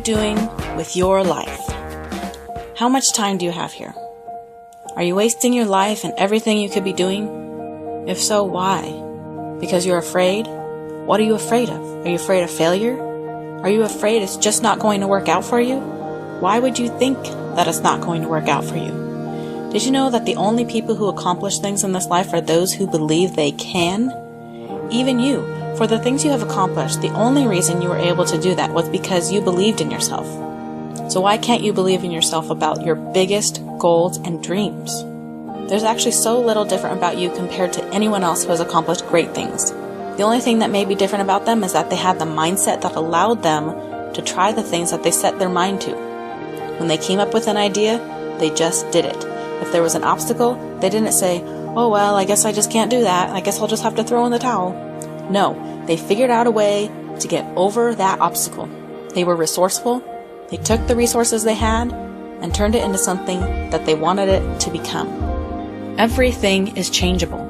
doing with your life? How much time do you have here? Are you wasting your life and everything you could be doing? If so, why? Because you're afraid? What are you afraid of? Are you afraid of failure? Are you afraid it's just not going to work out for you? Why would you think that it's not going to work out for you? Did you know that the only people who accomplish things in this life are those who believe they can? Even you, for the things you have accomplished, the only reason you were able to do that was because you believed in yourself. So why can't you believe in yourself about your biggest goals and dreams? There's actually so little different about you compared to anyone else who has accomplished great things. The only thing that may be different about them is that they had the mindset that allowed them to try the things that they set their mind to. When they came up with an idea, they just did it. If there was an obstacle, they didn't say, "Oh well, I guess I just can't do that. I guess I'll just have to throw in the towel." No, they figured out a way to get over that obstacle. They were resourceful. They took the resources they had and turned it into something that they wanted it to become. Everything is changeable.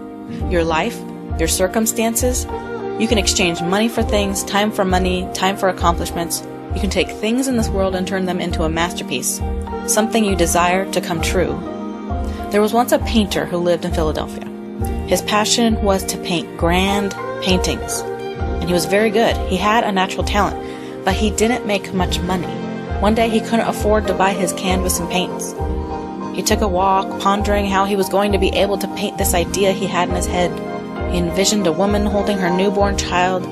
Your life, your circumstances, you can exchange money for things, time for money, time for accomplishments. You can take things in this world and turn them into a masterpiece, something you desire to come true. There was once a painter who lived in Philadelphia. His passion was to paint grand paintings, and he was very good. He had a natural talent, but he didn't make much money. One day he couldn't afford to buy his canvas and paints. He took a walk, pondering how he was going to be able to paint this idea he had in his head. He envisioned a woman holding her newborn child,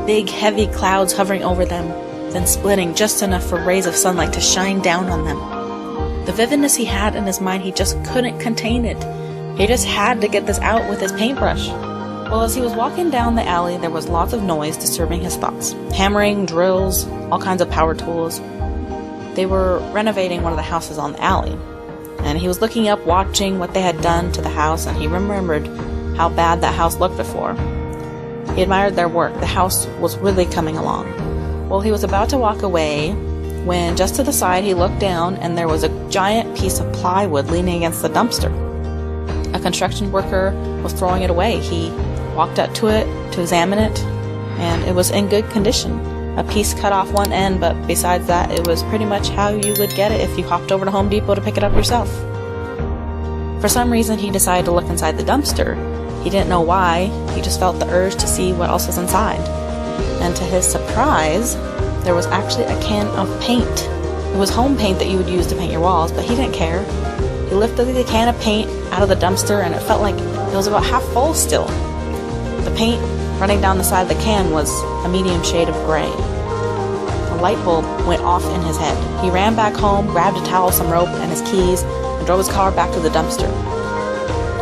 big heavy clouds hovering over them, then splitting just enough for rays of sunlight to shine down on them. The vividness he had in his mind, he just couldn't contain it. He just had to get this out with his paintbrush. Well, as he was walking down the alley, there was lots of noise disturbing his thoughts. Hammering, drills, all kinds of power tools. They were renovating one of the houses on the alley. And he was looking up, watching what they had done to the house, and he remembered how bad that house looked before. He admired their work. The house was really coming along. Well, he was about to walk away when just to the side he looked down and there was a giant piece of plywood leaning against the dumpster. A construction worker was throwing it away. He walked up to it to examine it, and it was in good condition. A piece cut off one end, but besides that, it was pretty much how you would get it if you hopped over to Home Depot to pick it up yourself. For some reason, he decided to look inside the dumpster. He didn't know why. He just felt the urge to see what else was inside. And to his surprise, there was actually a can of paint. It was home paint that you would use to paint your walls, but he didn't care. He lifted the can of paint out of the dumpster, and it felt like it was about half full still. The paint running down the side of the can was a medium shade of gray. A light bulb went off in his head. He ran back home, grabbed a towel, some rope, and his keys, and drove his car back to the dumpster.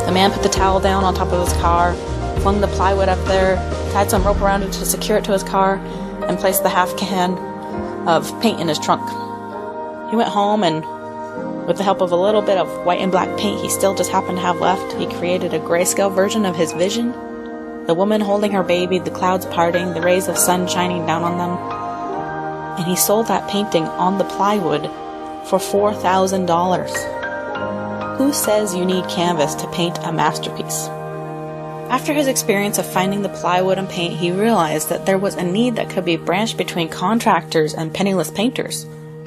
The man put the towel down on top of his car, flung the plywood up there, tied some rope around it to secure it to his car, and placed the half can of paint in his trunk. He went home, and with the help of a little bit of white and black paint he still just happened to have left, he created a grayscale version of his vision. The woman holding her baby, the clouds parting, the rays of sun shining down on them. And he sold that painting on the plywood for $4,000. Who says you need canvas to paint a masterpiece? After his experience of finding the plywood and paint, he realized that there was a need that could be branched between contractors and penniless painters.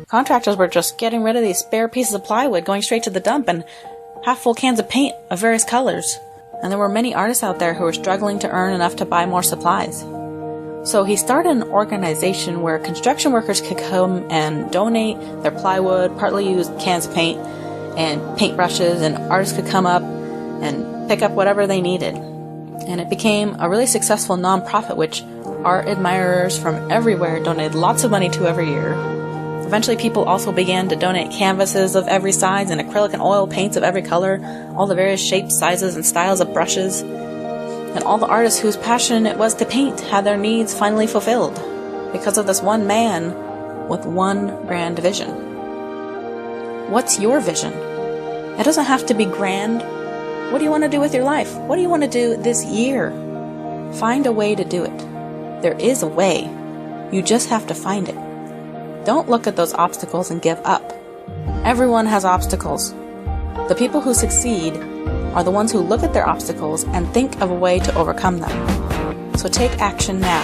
Contractors were just getting rid of these spare pieces of plywood, going straight to the dump, and half-full cans of paint of various colors. And there were many artists out there who were struggling to earn enough to buy more supplies. So he started an organization where construction workers could come and donate their plywood, partly used cans of paint, and paintbrushes, and artists could come up and pick up whatever they needed. And it became a really successful nonprofit which art admirers from everywhere donated lots of money to every year. Eventually people also began to donate canvases of every size and acrylic and oil paints of every color, all the various shapes, sizes, and styles of brushes. And all the artists whose passion it was to paint had their needs finally fulfilled because of this one man with one grand vision. What's your vision? It doesn't have to be grand. What do you want to do with your life? What do you want to do this year? Find a way to do it. There is a way. You just have to find it. Don't look at those obstacles and give up. Everyone has obstacles. The people who succeed are the ones who look at their obstacles and think of a way to overcome them. So take action now.